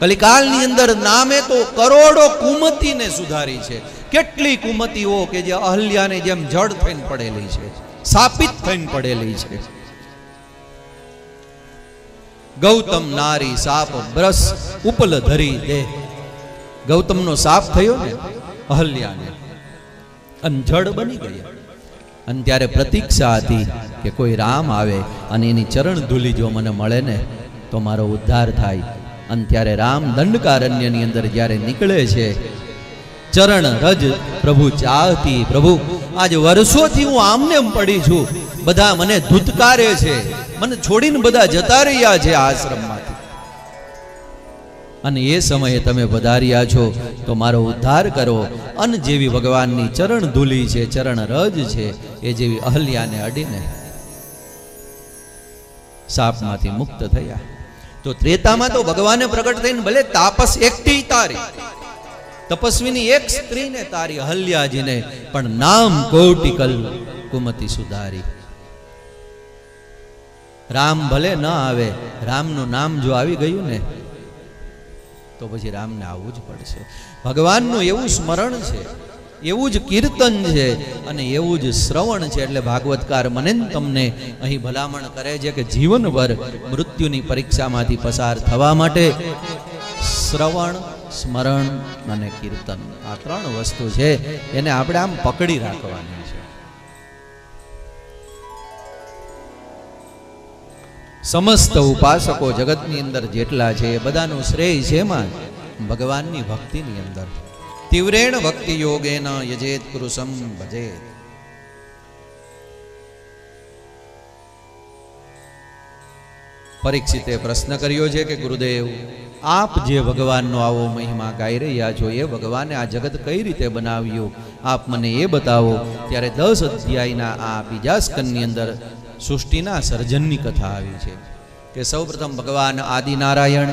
કલિકાલની અંદર નામે તો કરોડો કુમતીને સુધારી છે. કેટલી કુમતીઓ કે જે અહલ્યાને જેમ જડ થઈને પડેલી છે, સાપિત થઈને પડેલી છે. ગૌતમ નારી સાપ બ્રસ ઉપલ ધરી દે. ગૌતમનો સાપ થયો ને અહલ્યાને, અને જડ બની ગયા. અને ત્યારે પ્રતીક્ષા હતી કે કોઈ રામ આવે અને એની ચરણ ધૂલી જો મને મળે ને તો મારો ઉદ્ધાર થાય. અને ત્યારે રામ દંડકારણ્યની અંદર જ્યારે નીકળે છે, ચરણ રજ પ્રભુ ચાહતી. પ્રભુ આજ વર્ષોથી હું આમને એમ પડી છું, બધા મને ધૂતકારે છે, મને છોડીને બધા જતા રહ્યા છે આશ્રમમાંથી, અને એ સમયે તમે પધાર્યા છો તો મારો ઉદ્ધાર કરો. અન જેવી ભગવાનની ચરણ ધૂલી છે, ચરણ રજ છે, એ જેવી અહલ્યાને અડીને સાપમાંથી મુક્ત થયા. તો ત્રેતામાં તો ભગવાને પ્રગટ થઈને ભલે તાપસ એકથી તારી, તપસ્વીની એક સ્ત્રીને તારી અહલ્યાજીને, પણ નામ કોટિકલ કુમતી સુધારી. રામ ભલે ન આવે, રામનું નામ જો આવી ગયું ને તો પછી રામને આવવું જ પડશે. ભગવાનનું એવું સ્મરણ છે, એવું જ કીર્તન છે અને એવું જ શ્રવણ છે. એટલે ભાગવતકાર મને તમને અહીં ભલામણ કરે છે કે જીવનભર મૃત્યુની પરીક્ષામાંથી પસાર થવા માટે શ્રવણ, સ્મરણ અને કીર્તન, આ ત્રણ વસ્તુ છે, એને આપણે આમ પકડી રાખવાની છે. સમસ્ત ઉપાસકો જગતની અંદર જેટલા છે એ બધાનું શ્રેય છે એમાં ભગવાનની ભક્તિની અંદર. તીવ્રેણ ભક્તિ યોગેન યજેત કૃષમ ભજેત. પરીક્ષિતે પ્રશ્ન કર્યો છે કે ગુરુદેવ, આપ જે ભગવાનનો આવો મહિમા ગાઈ રહ્યા છો, એ ભગવાને આ જગત કઈ રીતે બનાવ્યું, આપ મને એ બતાવો. ત્યારે 10 અધ્યાયના આ બીજા સ્કંદની અંદર સૃષ્ટિના સર્જનની કથા આવી છે કે સૌપ્રથમ ભગવાન આદિનારાયણ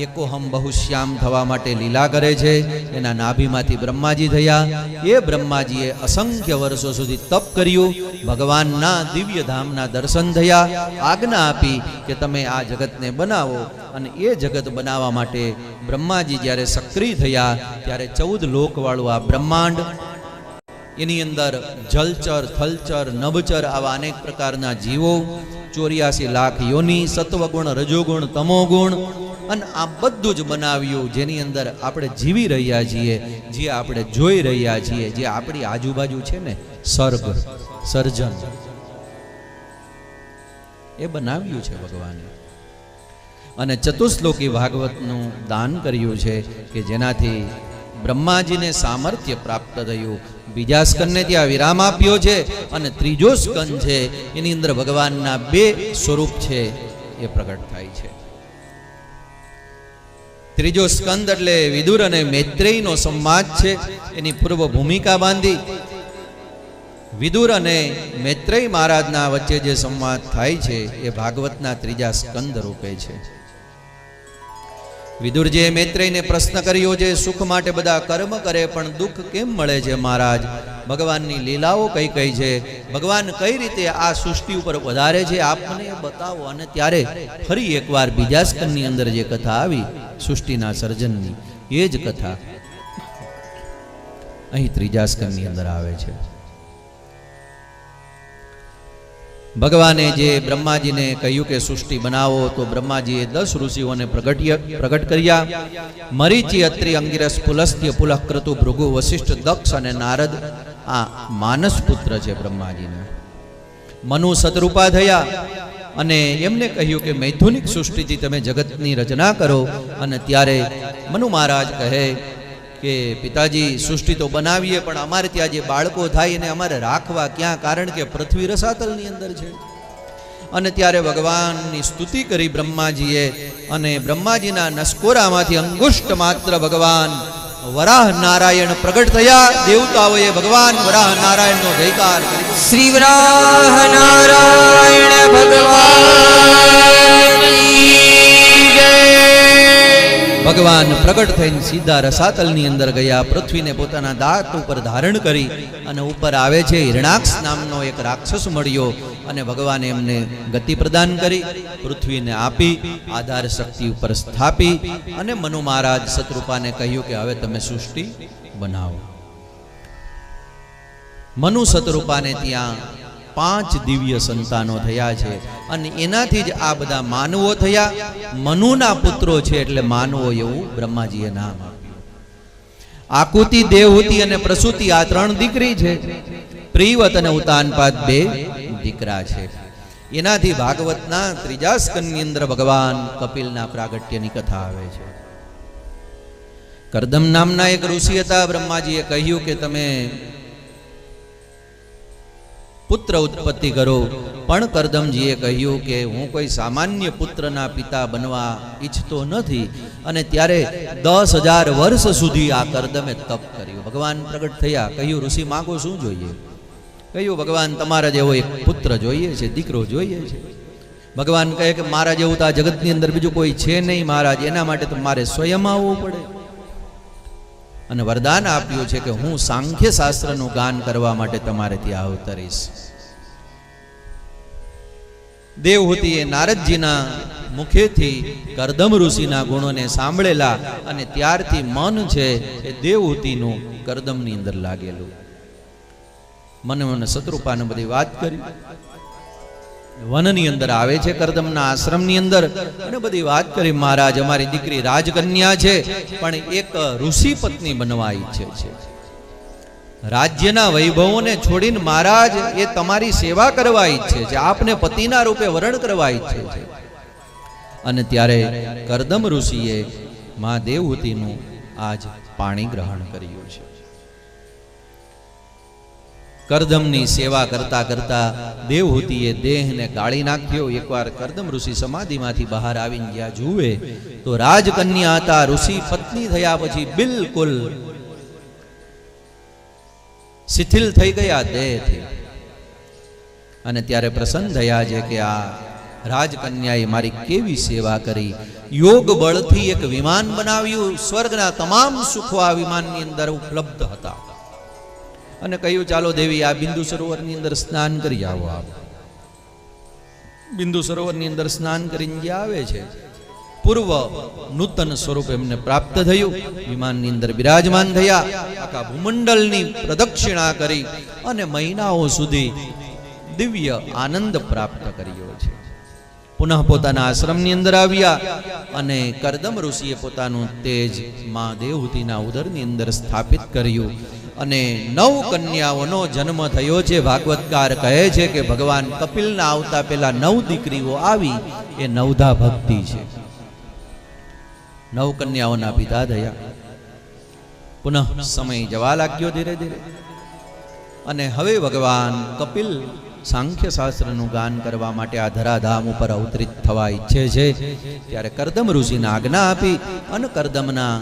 એકોહમ બહુશ્યામ થવા માટે લીલા કરે છે. એના નાભીમાંથી બ્રહ્માજી થયા. એ બ્રહ્માજીએ અસંખ્ય વર્ષો સુધી તપ કર્યું, ભગવાનના દિવ્ય ધામના દર્શન થયા, આજ્ઞા આપી કે તમે આ જગતને બનાવો. અને એ જગત બનાવવા માટે બ્રહ્માજી જ્યારે સક્રિય થયા ત્યારે 14 લોકવાળું આ બ્રહ્માંડ, એની અંદર જલચર, થલચર, નભચર આવા અનેક પ્રકારના જીવો, 84 લાખ યોની, સત્વગુણ, રજોગુણ, તમોગુણ, અને આ બધું જ બનાવ્યું જેની અંદર આપણે જીવી રહ્યા છીએ, જે આપણે જોઈ રહ્યા છીએ, જે આપણી આજુબાજુ છે ને, સર્ગ, સર્જન, એ બનાવ્યું છે ભગવાને. અને ચતુશ્લોકી ભાગવતનું દાન કર્યું છે કે જેનાથી બ્રહ્માજીને સામર્થ્ય પ્રાપ્ત થયું. બીજા સ્કંદને ત્યાં વિરામ આપ્યો છે અને ત્રીજો સ્કંદ છે એની અંદર ભગવાનના 2 સ્વરૂપ છે એ પ્રગટ થાય છે. ત્રીજો સ્કંદ એટલે વિદુર અને મૈત્રેયનો સંવાદ છે. એની પૂર્વ ભૂમિકા બાંધી વિદુર અને મૈત્રેય મહારાજના વચ્ચે જે સંવાદ થાય છે એ ભાગવતના ત્રીજા સ્કંદ રૂપે છે. વિદુરજીએ મૈત્રેયને પ્રશ્ન કર્યો છે, સુખ માટે બધા કર્મ કરે પણ દુઃખ કેમ મળે છે મહારાજ? ભગવાનની લીલાઓ કઈ કઈ છે? ભગવાન કઈ રીતે આ સૃષ્ટિ ઉપર વધારે છે, આપ મને બતાવો. અને ત્યારે ફરી એકવાર બીજા સ્કંદની અંદર જે કથા આવી સૃષ્ટિના સર્જનની, એ જ કથા અહીં ત્રીજા સ્કંદની અંદર આવે છે. ભગવાને જે બ્રહ્માજીને કહ્યું કે સૃષ્ટિ બનાવો, તો બ્રહ્માજીએ 10 ઋષિઓને પ્રગટ કર્યા. મરીચી, અત્રિ, અંગિરસ, પુલસ્ત્ય, પુલહ, ક્રતુ, ભૃગુ, વશિષ્ઠ, દક્ષ અને નારદ આ માનસ પુત્ર છે બ્રહ્માજીને. મનુ સતરૂપા થયા અને એમને કહ્યું કે મૈથુનિક સૃષ્ટિથી તમે જગતની રચના કરો. અને ત્યારે મનુ મહારાજ કહે કે પિતાજી, સૃષ્ટિ તો બનાવીએ પણ અમારે ત્યાં જે બાળકો થાય એને અમારે રાખવા ક્યાં? કારણ કે પૃથ્વી રસાતલની અંદર છે. અને ત્યારે ભગવાનની સ્તુતિ કરી બ્રહ્માજીએ, અને બ્રહ્માજીના નસકોરામાંથી અંગુષ્ઠ માત્ર ભગવાન વરાહ નારાયણ પ્રગટ થયા. દેવતાઓએ ભગવાન વરાહ નારાયણનો જયકાર કર્યો. શ્રી વરાહ નારાયણ ભગવાન કી જય. ભગવાન પ્રગટ થઈને સીધા રસાતલની અંદર ગયા. પૃથ્વીને પોતાના દાંત ઉપર ધારણ કરી અને ઉપર આવે છે. હિરણાક્ષ નામનો એક રાક્ષસ મળ્યો અને ભગવાને એમને ગતિ પ્રદાન કરી, પૃથ્વીને આપી, આધાર શક્તિ ઉપર સ્થાપી અને મનુ મહારાજ શત્રુપાને કહ્યું કે હવે તમે સૃષ્ટિ બનાવો. મનુ શત્રુપાને ત્યાં 5 દિવ્ય સંતાનો થયા છે અને એનાથી જ આ બધા માનવો થયા. મનુના પુત્રો છે એટલે માનવો એવું બ્રહ્માજીએ નામ આપ્યું. આકુતિ, દેવહૂતિ અને પ્રસૂતિ આ 3 દીકરી છે. પ્રિયવત અને ઉતાનપાદ 2 દીકરા છે. એનાથી ભાગવતના 3જા સ્કંદની અંદર ભગવાન કપિલના પ્રાગટ્યની કથા આવે છે. કરદમ નામના એક ઋષિ હતા. બ્રહ્માજીએ કહ્યું કે તમે પુત્ર ઉત્પત્તિ કરો, પણ કરદમજીએ કહ્યું કે હું કોઈ સામાન્ય પુત્રના પિતા બનવા ઈચ્છતો નથી. અને ત્યારે 10,000 વર્ષ સુધી આ કરદમે તપ કર્યું. ભગવાન પ્રગટ થયા, કહ્યું ઋષિ માગો શું જોઈએ? કહ્યું ભગવાન તમારા જેવો એક પુત્ર જોઈએ છે, દીકરો જોઈએ છે. ભગવાન કહે કે મારા જેવું તો આ જગતની અંદર બીજું કોઈ છે નહીં મહારાજ, એના માટે તો મારે સ્વયં આવવું પડે. અને વરદાન આપ્યું છે કે હું સાંખ્ય શાસ્ત્રનું ગાન કરવા માટે તમારે ત્યાં અવતરીશ. દેવહૂતિએ નારદજીના મુખેથી કરદમ ઋષિના ગુણોને સાંભળેલા અને ત્યારથી મન છે એ દેવહૂતિનું કરદમની અંદર લાગેલું. મને શત્રુપાને બધી વાત કરી. વનની અંદર આવે છે, કરદમના આશ્રમની અંદર, અને બધી વાત કરી. મહારાજ અમારી દીકરી રાજકન્યા છે પણ એક ઋષિ પત્ની બનવા ઈચ્છે છે. રાજ્યના વૈભવોને છોડીને મહારાજ એ તમારી સેવા કરવા ઈચ્છે છે, આપને પતિના રૂપે વરણ કરવા ઈચ્છે છે. અને ત્યારે કરદમ ઋષિએ મા દેવહૂતિનું આજ પાણી ગ્રહણ કર્યું છે. કરદમની સેવા કરતા કરતા દેવહૂતિએ દેહને ગાળી નાખ્યો. એકવાર કરદમ ઋષિ સમાધિમાંથી બહાર આવીને જ્યાં જુએ તો રાજકન્યા હતા. ઋષિ પત્ની થયા પછી બિલકુલ શિથિલ થઈ ગયા દેહથી. અને ત્યારે પ્રસન્ન થયા છે કે આ રાજકન્યાએ મારી કેવી સેવા કરી. યોગ બળથી એક વિમાન બનાવ્યું. સ્વર્ગના તમામ સુખો આ વિમાનની અંદર ઉપલબ્ધ હતા. અને કહ્યું ચાલો દેવી આ બિંદુ સરોવરની અંદર સ્નાન કરી આવો. આપ બિંદુ સરોવરની અંદર સ્નાન કરીને જે આવે છે, પૂર્વ નૂતન સ્વરૂપ એમને પ્રાપ્ત થયું. વિમાનની અંદર બિરાજમાન થયા. આખા ભૂમંડળની પ્રદક્ષિણા કરી અને મહિનાઓ સુધી દિવ્ય આનંદ પ્રાપ્ત કર્યો છે. પુનઃ પોતાના આશ્રમની અંદર આવ્યા અને કરદમ ઋષિએ પોતાનું તેજ મા દેવહૂતિના ઉદરની અંદર સ્થાપિત કર્યું. અને 9 કન્યાઓનો જન્મ થયો છે. ભાગવતકાર કહે છે કે ભગવાન કપિલના આવતા પહેલા 9 દીકરીઓ આવી, એ નવધા ભક્તિ છે. 9 કન્યાઓના પિતા થયા. પુનઃ સમય જવા લાગ્યો ધીરે ધીરે. અને હવે ભગવાન કપિલ સાંખ્ય શાસ્ત્રનું ગાન કરવા માટે આ ધરાધામ ઉપર અવતરિત થવા ઈચ્છે છે. ત્યારે કરદમ ઋષિને આજ્ઞા આપી અને કરદમના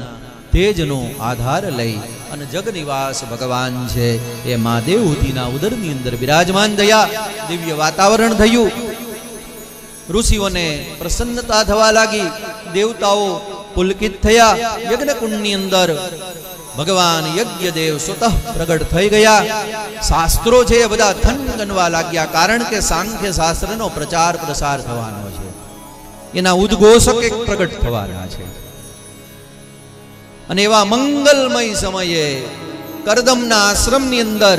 તેજનો આધાર લઈ અને જગનિવાસ ભગવાન છે એ મા દેવહૂતિના ઉદરની અંદર બિરાજમાન થયા. દિવ્ય વાતાવરણ થયું. ઋષિઓને પ્રસન્નતા થવા લાગી. દેવતાઓ પુલકિત થયા. યજ્ઞકુંડની અંદર ભગવાન યજ્ઞદેવ સ્વતઃ પ્રગટ થઈ ગયા. શાસ્ત્રો છે એ બધા થનગનવા લાગ્યા, કારણ કે સાંખ્ય શાસ્ત્રનો પ્રચાર પ્રસાર થવાનો છે. એના ઉદ્ઘોષક એક પ્રગટ થવાના છે. અને એવા મંગલમય સમયે કરદમના આશ્રમની અંદર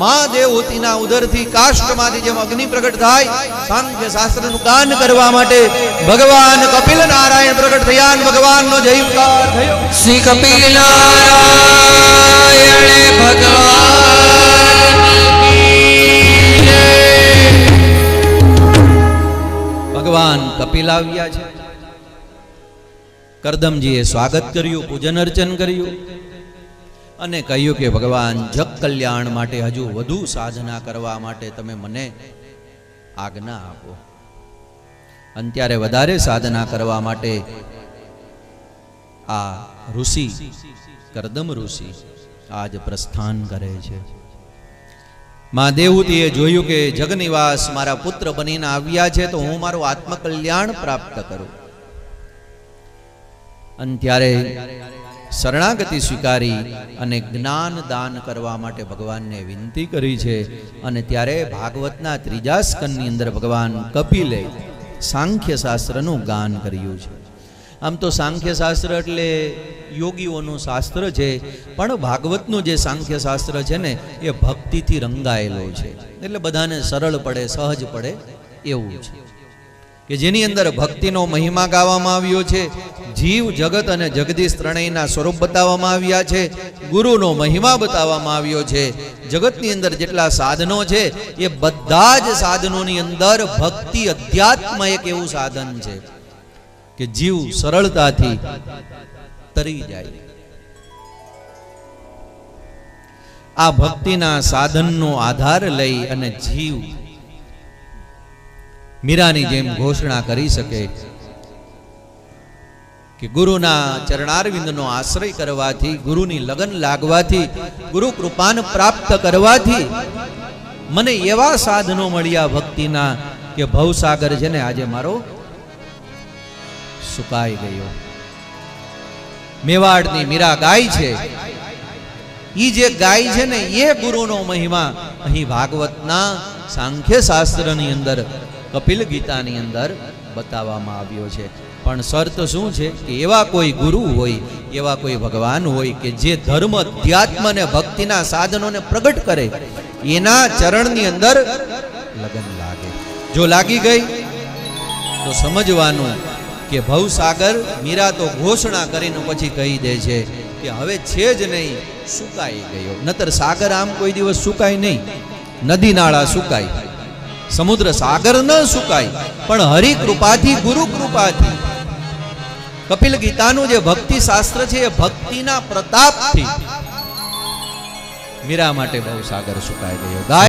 મા દેવહૂતિના ઉદરથી કાષ્ઠમાંથી જેમ અગ્નિ પ્રગટ થાય, સાંખ્ય શાસ્ત્રનું ગાન કરવા માટે ભગવાન કપિલ નારાયણ પ્રગટ થયા અને ભગવાનનો જયકાર થયો. શ્રી કપિલ નારાયણ ભગવાન કી જય. ભગવાન કપિલ આવ્યા છે. કરદમજીએ સ્વાગત કર્યું, પૂજન અર્ચન કર્યું અને કહ્યું કે ભગવાન જગ કલ્યાણ માટે હજુ વધુ સાધના કરવા માટે તમે મને આજ્ઞા આપો. અને ત્યારે વધારે સાધના કરવા માટે આ ઋષિ કરદમ ઋષિ આજ પ્રસ્થાન કરે છે. મા દેવહૂતિએ જોયું કે જગનિવાસ મારા પુત્ર બનીને આવ્યા છે તો હું મારું આત્મકલ્યાણ પ્રાપ્ત કરું. અને ત્યારે શરણાગતિ સ્વીકારી અને જ્ઞાન દાન કરવા માટે ભગવાનને વિનંતી કરી છે. અને ત્યારે ભાગવતના 3જા સ્કંદની અંદર ભગવાન કપિલે સાંખ્ય શાસ્ત્રનું ગાન કર્યું છે. આમ તો સાંખ્ય શાસ્ત્ર એટલે યોગીઓનું શાસ્ત્ર છે, પણ ભાગવતનું જે સાંખ્ય શાસ્ત્ર છે ને એ ભક્તિથી રંગાયેલો છે, એટલે બધાને સરળ પડે, સહજ પડે એવું છે કે જેની અંદર ભક્તિનો મહિમા ગાવામાં આવ્યો છે, જીવ જગત અને જગદીશ ત્રણેયના સ્વરૂપ બતાવવામાં આવ્યા છે, ગુરુનો મહિમા બતાવવામાં આવ્યો છે. જગતની અંદર જેટલા સાધનો છે એ બધા જ સાધનોની અંદર ભક્તિ અધ્યાત્મ એક એવું સાધન છે કે જીવ સરળતાથી તરી જાય. આ ભક્તિના સાધનનો આધાર લઈ અને જીવ મીરાની જેમ ઘોષણા કરી શકે કે ગુરુના ચરણારવિંદનો આશ્રય કરવાથી, ગુરુની લગન લાગવાથી, ગુરુ કૃપાને પ્રાપ્ત કરવાથી મને એવા સાધનો મળ્યા ભક્તિના કે ભવસાગર છે ને આજે મારો સુકાઈ ગયો. મેવાડની મીરા ગાય છે, ઈ જે ગાય છે ને એ ગુરુનો મહિમા અહીં ભાગવતના સાંખ્ય શાસ્ત્રની અંદર, કપિલ ગીતાની અંદર બતાવવામાં આવ્યો છે. પણ શરત શું છે કે એવા કોઈ ગુરુ હોય, એવા કોઈ ભગવાન હોય કે જે ધર્મ, અધ્યાત્મ અને ભક્તિના સાધનોને પ્રગટ કરે, એના ચરણની અંદર લગન લાગે. જો લાગી ગઈ તો સમજવાનું કે ભવસાગર, મીરા તો ઘોષણા કરીને પછી કહી દે છે કે હવે છે જ નહીં, સુકાઈ ગયો. નતર સાગર આમ કોઈ દિવસ સુકાય નહીં, નદી નાળા સુકાય, સમુદ્ર સાગર ન સુકાય, પણ હરિ કૃપાથી, ગુરુ કૃપાથી, કપિલ ગીતાનું જે ભક્તિ શાસ્ત્ર છે એ ભક્તિના પ્રતાપથી મીરા માટે ભવસાગર સુકાઈ ગયો.